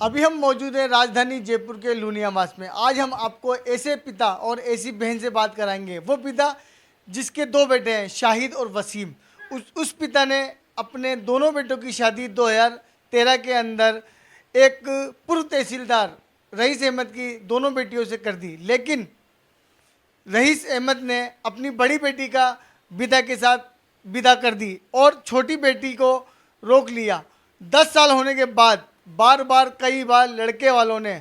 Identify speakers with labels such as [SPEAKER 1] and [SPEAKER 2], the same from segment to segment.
[SPEAKER 1] अभी हम मौजूद हैं राजधानी जयपुर के लूनियामास में। आज हम आपको ऐसे पिता और ऐसी बहन से बात कराएंगे, वो पिता जिसके दो बेटे हैं, शाहिद और वसीम। उस पिता ने अपने दोनों बेटों की शादी 2013 के अंदर एक पूर्व तहसीलदार रईस अहमद की दोनों बेटियों से कर दी, लेकिन रईस अहमद ने अपनी बड़ी बेटी का विदा के साथ विदा कर दी और छोटी बेटी को रोक लिया। 10 साल होने के बाद बार बार कई बार लड़के वालों ने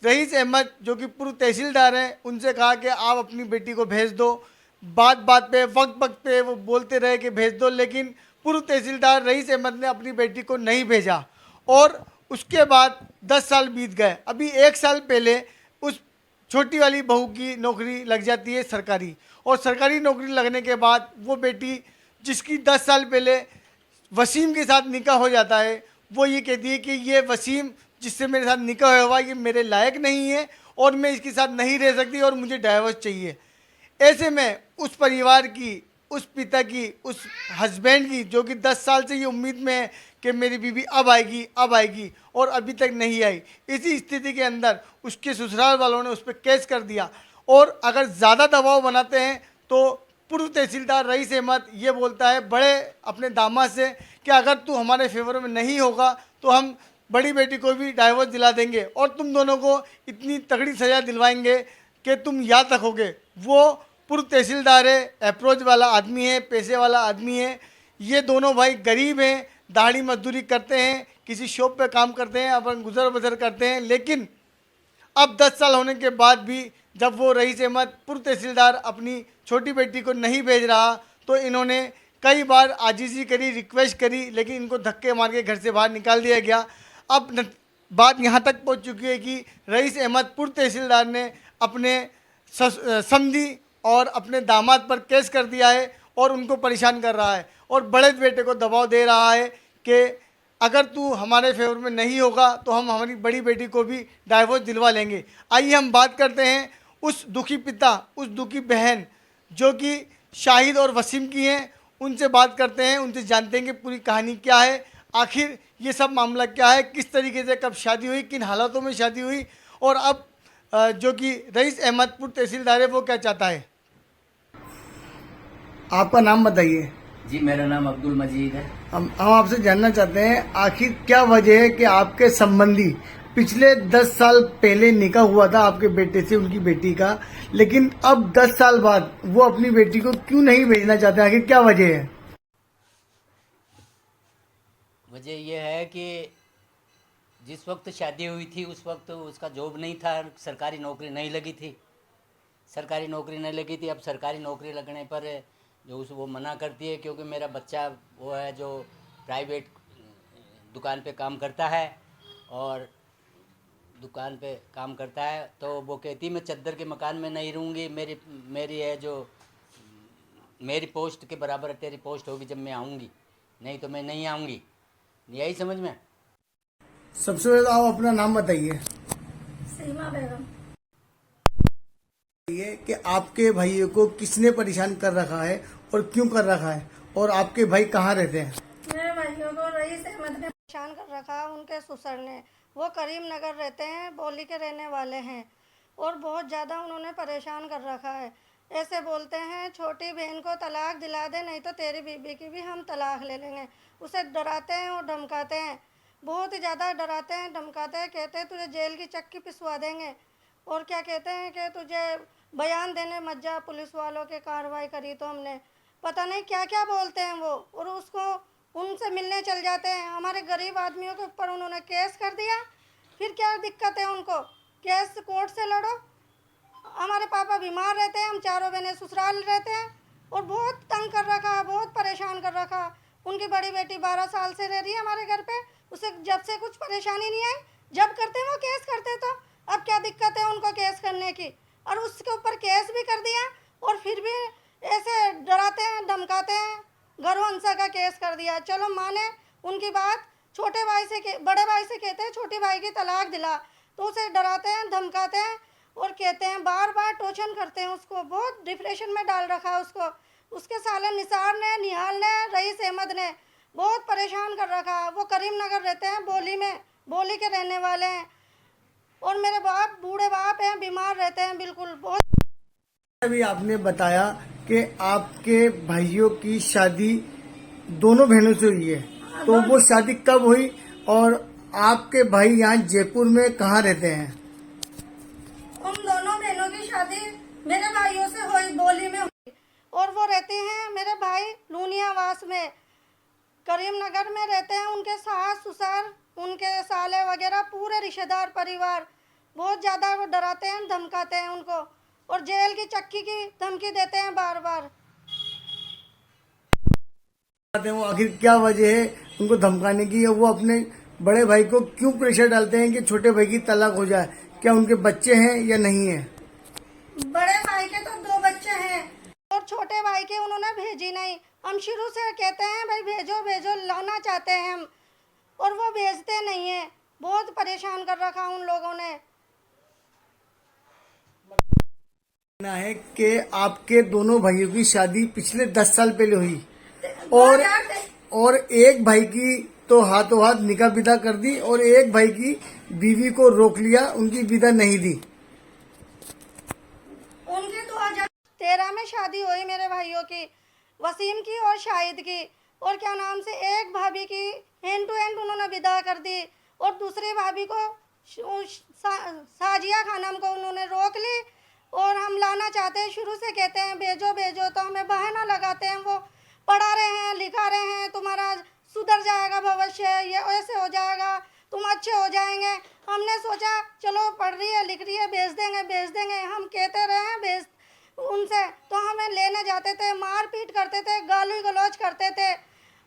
[SPEAKER 1] रईस अहमद जो कि पूर्व तहसीलदार हैं उनसे कहा कि आप अपनी बेटी को भेज दो। बात बात पे वक्त वक्त पे वो बोलते रहे कि भेज दो, लेकिन पूर्व तहसीलदार रईस अहमद ने अपनी बेटी को नहीं भेजा और उसके बाद 10 साल बीत गए। अभी 1 साल पहले उस छोटी वाली बहू की नौकरी लग जाती है सरकारी, और सरकारी नौकरी लगने के बाद वो बेटी जिसकी 10 साल पहले वसीम के साथ निकाह हो जाता है, वो ये कहती है कि ये वसीम जिससे मेरे साथ निकाह हुआ ये मेरे लायक नहीं है और मैं इसके साथ नहीं रह सकती और मुझे डाइवोर्स चाहिए। ऐसे में उस परिवार की, उस पिता की, उस हस्बैंड की जो कि 10 साल से ये उम्मीद में है कि मेरी बीवी अब आएगी और अभी तक नहीं आई, इसी स्थिति के अंदर उसके ससुराल वालों ने उस पर केस कर दिया। और अगर ज़्यादा दबाव बनाते हैं तो पूर्व तहसीलदार रईस अहमद ये बोलता है बड़े अपने दामाद से कि अगर तू हमारे फेवर में नहीं होगा तो हम बड़ी बेटी को भी डाइवोर्स दिला देंगे और तुम दोनों को इतनी तगड़ी सज़ा दिलवाएंगे कि तुम याद रखोगे। वो पूर्व तहसीलदार है, अप्रोच वाला आदमी है, पैसे वाला आदमी है। ये दोनों भाई गरीब हैं, दाढ़ी मजदूरी करते हैं, किसी शॉप पे काम करते हैं, अपन गुजर बसर करते हैं, लेकिन अब 10 साल होने के बाद भी जब वो रईस अहमद पूर्व तहसीलदार अपनी छोटी बेटी को नहीं भेज रहा तो इन्होंने कई बार आजिज़ी करी, रिक्वेस्ट करी, लेकिन इनको धक्के मार के घर से बाहर निकाल दिया गया। अब बात यहाँ तक पहुँच चुकी है कि रईस अहमद पूर्व तहसीलदार ने अपने समधी और अपने दामाद पर केस कर दिया है और उनको परेशान कर रहा है और बड़े बेटे को दबाव दे रहा है कि अगर तू हमारे फेवर में नहीं होगा तो हम हमारी बड़ी बेटी को भी डाइवोर्स दिलवा लेंगे। आइए हम बात करते हैं उस दुखी पिता, उस दुखी बहन जो कि शाहिद और वसीम की हैं, उनसे बात करते हैं, उनसे जानते हैं कि पूरी कहानी क्या है, आखिर ये सब मामला क्या है, किस तरीके से कब शादी हुई, किन हालातों में शादी हुई और अब जो कि रईस अहमद पूर्व तहसीलदार है वो क्या चाहता है। आपका नाम बताइए।
[SPEAKER 2] जी, मेरा नाम अब्दुल मजीद है।
[SPEAKER 1] हम आपसे जानना चाहते हैं आखिर क्या वजह है कि आपके संबंधी पिछले 10 साल पहले निकाह हुआ था आपके बेटे से, उनकी बेटी का, लेकिन अब 10 साल बाद वो अपनी बेटी को क्यों नहीं भेजना चाहते, आखिर क्या वजह है।
[SPEAKER 2] वजह यह है कि जिस वक्त शादी हुई थी उस वक्त उसका जॉब नहीं था, सरकारी नौकरी नहीं लगी थी। सरकारी नौकरी नहीं लगी थी। अब सरकारी नौकरी लगने पर जो वो मना करती है, क्योंकि मेरा बच्चा वो है जो प्राइवेट दुकान पे काम करता है और दुकान पे काम करता है, तो वो कहती मैं चद्दर के मकान में नहीं रहूँगी, मेरी है जो मेरी पोस्ट के बराबर तेरी पोस्ट होगी जब मैं आऊँगी, नहीं तो मैं नहीं आऊँगी। यही समझ में।
[SPEAKER 1] सबसे पहले आप अपना नाम बताइए।
[SPEAKER 3] सीमा बेगम।
[SPEAKER 1] ये कि आपके भाइयों को किसने परेशान कर रखा है और क्यों कर रखा है, और आपके भाई कहाँ रहते हैं।
[SPEAKER 3] मेरे भाइयों को रईस अहमद ने परेशान कर रखा है, उनके ससुर ने। वो करीम नगर रहते हैं, बोली के रहने वाले हैं और बहुत ज़्यादा उन्होंने परेशान कर रखा है। ऐसे बोलते हैं छोटी बहन को तलाक दिला दे, नहीं तो तेरी बीबी की भी हम तलाक ले लेंगे। उसे डराते हैं और धमकाते हैं, बहुत ही ज़्यादा डराते हैं, धमकाते हैं। कहते हैं तुझे जेल की चक्की पिसवा देंगे और क्या कहते हैं कि तुझे बयान देने मत जा, पुलिस वालों के कार्रवाई करी तो हमने, पता नहीं क्या क्या बोलते हैं वो। और उसको उनसे मिलने चल जाते हैं। हमारे गरीब आदमियों के ऊपर उन्होंने केस कर दिया। फिर क्या दिक्कत है उनको, केस कोर्ट से लड़ो। हमारे पापा बीमार रहते हैं, हम चारों बहनें ससुराल रहते हैं और बहुत तंग कर रखा, बहुत परेशान कर रखा। उनकी बड़ी बेटी 12 साल से रह रही है हमारे घर पे, उसे जब से कुछ परेशानी नहीं आई, जब करते वो केस करते। तो अब क्या दिक्कत है उनको केस करने की, और उसके ऊपर केस भी कर दिया और फिर भी ऐसे डराते हैं, धमकाते हैं, गर्भहिंसा का केस कर दिया। चलो माने उनकी बात, छोटे भाई से बड़े भाई से कहते हैं छोटी भाई की तलाक दिला, तो उसे डराते हैं, धमकाते हैं और कहते हैं, बार बार टोचन करते हैं उसको। बहुत डिप्रेशन में डाल रखा है उसको। उसके साले निसार ने, निहाल ने, रईस अहमद ने बहुत परेशान कर रखा है। वो करीम नगर रहते हैं, बोली में, बोली के रहने वाले हैं। और मेरे बाप बूढ़े बाप हैं, बीमार रहते हैं बिल्कुल बहुत।
[SPEAKER 1] अभी आपने बताया कि आपके भाइयों की शादी दोनों बहनों से हुई है, तो वो शादी कब हुई और आपके भाई यहाँ जयपुर में कहाँ रहते हैं?
[SPEAKER 3] उन दोनों बहनों की शादी मेरे भाइयों से हुई, बोली में हुई। और वो रहते हैं मेरे भाई लूनियावास में, करीमनगर में रहते हैं। उनके सास ससुर, उनके साले वगैरह पूरे रिश्तेदार परिवार बहुत ज़्यादा वो डराते हैं, धमकाते हैं उनको, और जेल की चक्की की धमकी देते हैं बार बार।
[SPEAKER 1] वो आखिर क्या वजह है उनको धमकाने की, या वो अपने बड़े भाई को क्यों प्रेशर डालते हैं कि छोटे भाई की तलाक हो जाए? क्या उनके बच्चे हैं या नहीं है?
[SPEAKER 3] बड़े भाई के तो 2 बच्चे हैं और छोटे भाई के उन्होंने भेजी नहीं। हम शुरू से कहते हैं भाई भेजो भेजो, लाना चाहते हैं हम, और वो भेजते नहीं है। बहुत परेशान कर रखा उन लोगों ने।
[SPEAKER 1] कहना है कि आपके दोनों भाइयों की शादी पिछले 10 साल पहले हुई, और एक भाई की तो हाथों हाथ निकाह विदा कर दी और एक भाई की बीवी को रोक लिया, उनकी विदा नहीं दी।
[SPEAKER 3] उनकी 2013 में शादी हुई मेरे भाइयों की, वसीम की और शाहिद की। और क्या नाम से एक भाभी की हैंड टू हैंड उन्होंने विदा कर दी, और दूसरी भाभी को साजिया खानम को उन्होंने रोक ली। और हम लाना चाहते हैं, शुरू से कहते हैं भेजो भेजो, तो हमें बहाना लगाते हैं। वो पढ़ा रहे हैं, लिखा रहे हैं, तुम्हारा सुधर जाएगा भविष्य, ये ऐसे हो जाएगा, तुम अच्छे हो जाएंगे। हमने सोचा चलो पढ़ रही है लिख रही है, भेज देंगे भेज देंगे। हम कहते रहे भेज उनसे, तो हमें लेने जाते थे, मार पीट करते थे, गाली गलौज करते थे।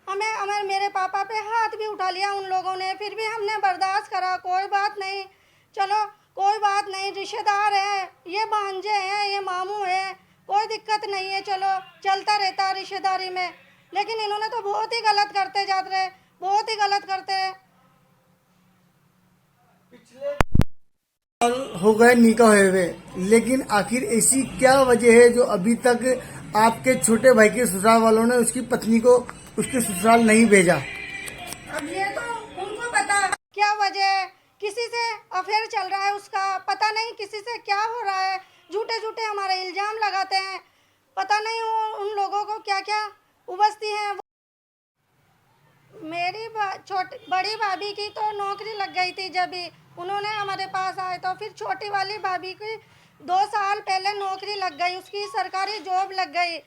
[SPEAKER 3] हमें मेरे पापा पे हाथ भी उठा लिया उन लोगों ने, फिर भी हमने बर्दाश्त करा। कोई बात नहीं, चलो कोई बात नहीं, रिश्तेदार है, ये भांजे हैं, ये मामू है, कोई दिक्कत नहीं है, चलो चलता रहता है रिश्तेदारी में। लेकिन इन्होंने तो बहुत ही गलत करते जाते रहे, बहुत ही गलत करते रहे।
[SPEAKER 1] हो गए निकाह हुए, लेकिन आखिर ऐसी क्या वजह है जो अभी तक आपके छोटे भाई के ससुराल वालों ने उसकी पत्नी को उसके ससुराल नहीं भेजा?
[SPEAKER 3] अब ये तो उनको पता क्या वजह है। किसी से अफेयर चल रहा है उसका, पता नहीं किसी से क्या हो रहा है। झूठे झूठे हमारे इल्जाम लगाते हैं, पता नहीं उन लोगों को क्या क्या उबसती हैं। मेरी बड़ी भाभी की तो नौकरी लग गई थी जब भी उन्होंने हमारे पास आए, तो फिर छोटी वाली भाभी की 2 साल पहले नौकरी लग गई, उसकी सरकारी जॉब लग गई।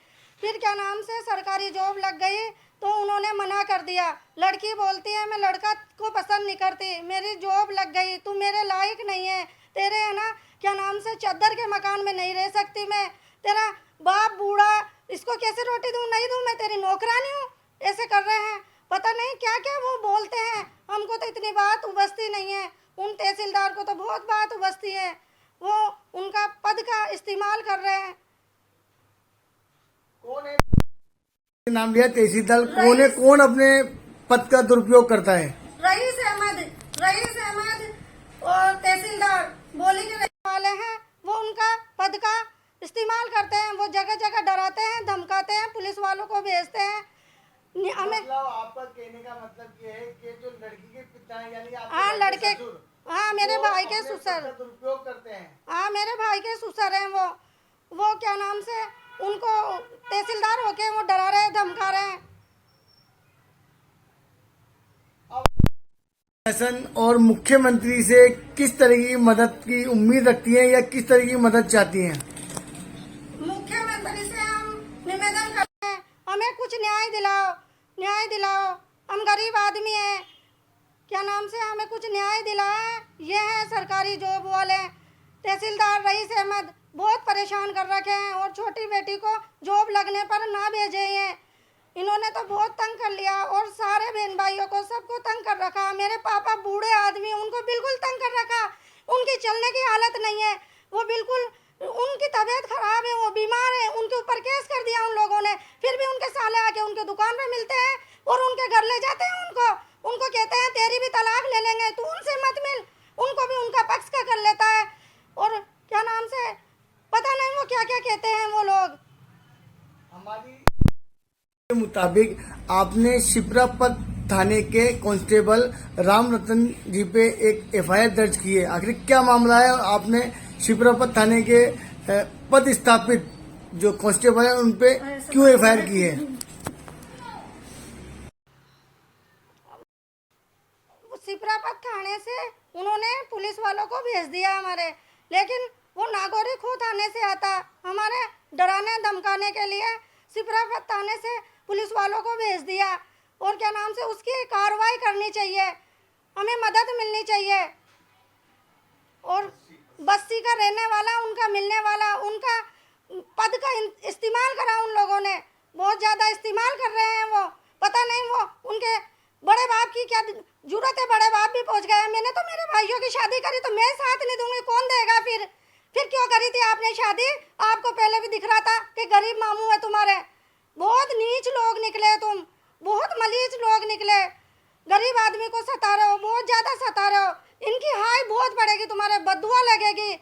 [SPEAKER 3] फिर क्या नाम से सरकारी जॉब लग गई तो उन्होंने मना कर दिया। लड़की बोलती है मैं लड़का को पसंद नहीं करती, मेरी जॉब लग गई, तू मेरे लायक नहीं है, तेरे है ना क्या नाम से चद्दर के मकान में नहीं रह सकती मैं, तेरा बाप बूढ़ा, इसको कैसे रोटी दूँ नहीं दूँ, मैं तेरी नौकरानी हूँ। ऐसे कर रहे हैं, पता नहीं क्या क्या वो बोलते हैं। हमको तो इतनी बात उबसती नहीं है, उन तहसीलदार को तो बहुत बात उबसती है। वो उनका पद का इस्तेमाल कर रहे हैं।
[SPEAKER 1] कौन है नाम लिया तहसीलदार? कौन है, कौन अपने पद का दुरुपयोग करता है?
[SPEAKER 3] रईस अहमद और तहसीलदार बोली के रहने वाले हैं, वो उनका पद का इस्तेमाल करते हैं। वो जगह जगह डराते हैं, धमकाते हैं, पुलिस वालों को भेजते हैं। हमें
[SPEAKER 1] मतलब आपका कहने का मतलब ये है कि जो लड़की के पिता हैं यानी आपके
[SPEAKER 3] हाँ लड़के,
[SPEAKER 1] ससुर,
[SPEAKER 3] हाँ मेरे
[SPEAKER 1] वो
[SPEAKER 3] भाई के
[SPEAKER 1] अपने
[SPEAKER 3] ससुर,
[SPEAKER 1] पद का दुरुपयोग करते हैं।
[SPEAKER 3] हाँ मेरे भाई के ससुर हैं। वो क्या नाम से उनको तहसीलदार होके वो डरा रहे हैं, धमका रहे हैं।
[SPEAKER 1] शासन और मुख्यमंत्री से किस तरह की मदद की उम्मीद रखती हैं या किस तरह की मदद चाहती हैं?
[SPEAKER 3] मुख्यमंत्री से हम निवेदन करते हैं, हमें कुछ न्याय दिलाओ। हम गरीब आदमी हैं, क्या नाम से हमें कुछ न्याय दिलाए। ये है सरकारी जॉब वाले तहसीलदार रईस अहमद, बहुत परेशान कर रखे हैं। और छोटी बेटी को जॉब लगने पर ना भेजे हैं, इन्होंने तो बहुत तंग कर लिया। और सारे बहन भाइयों को सबको तंग कर रखा। मेरे पापा बूढ़े आदमी, उनको बिल्कुल तंग कर रखा। उनकी चलने की हालत नहीं है, वो बिल्कुल उनकी तबीयत खराब है, वो बीमार है। उनके ऊपर केस कर दिया उन लोगों ने। फिर भी उनके साले आके उनके दुकान पे मिलते हैं और उनके घर ले जाते हैं उनको कहते हैं तेरी भी तलाक ले लेंगे, तू उनसे मत मिल। उनको भी उनका पक्ष का कर लेता है। और क्या नाम से पता नहीं वो क्या क्या कहते हैं वो लोग।
[SPEAKER 1] हमारी के मुताबिक आपने शिप्रा पद थाने के कांस्टेबल राम रतन जी पे एक एफआईआर दर्ज की है। आखिर क्या मामला है और आपने शिप्रापत थाने के पद स्थापित जो कांस्टेबल है उन पे क्यों एफआईआर की है?
[SPEAKER 3] सिपरापत थाने से उन्होंने पुलिस वालों को भेज दिया हमारे, लेकिन वो नागौरी खो थाने से आता हमारे डराने धमकाने के लिए सिपरापत थाने से पुलिस वालों को भेज दिया। और क्या नाम से उसकी कार्रवाई करनी चाहिए, हमें मदद मिलनी चाहिए। और बस्ती का रहने वाला, उनका मिलने वाला, उनका पद का इस्तेमाल करा उन लोगों ने, बहुत ज़्यादा इस्तेमाल कर रहे हैं। वो पता नहीं वो उनके बड़े बाप की क्या जरूरत है, बड़े बाप भी पहुंच गए। मैंने तो मेरे भाइयों की शादी करी तो मैं साथ नहीं दूंगी, कौन देगा? फिर क्यों करी थी आपने शादी? आपको पहले भी दिख रहा था कि गरीब मामू है तुम्हारे। बहुत नीच लोग निकले तुम, बहुत मलीज लोग निकले। गरीब आदमी को सता रहे हो, बहुत ज़्यादा सता रहे हो। इनकी हाय बहुत बढ़ेगी, तुम्हारे बदुआ लगेगी।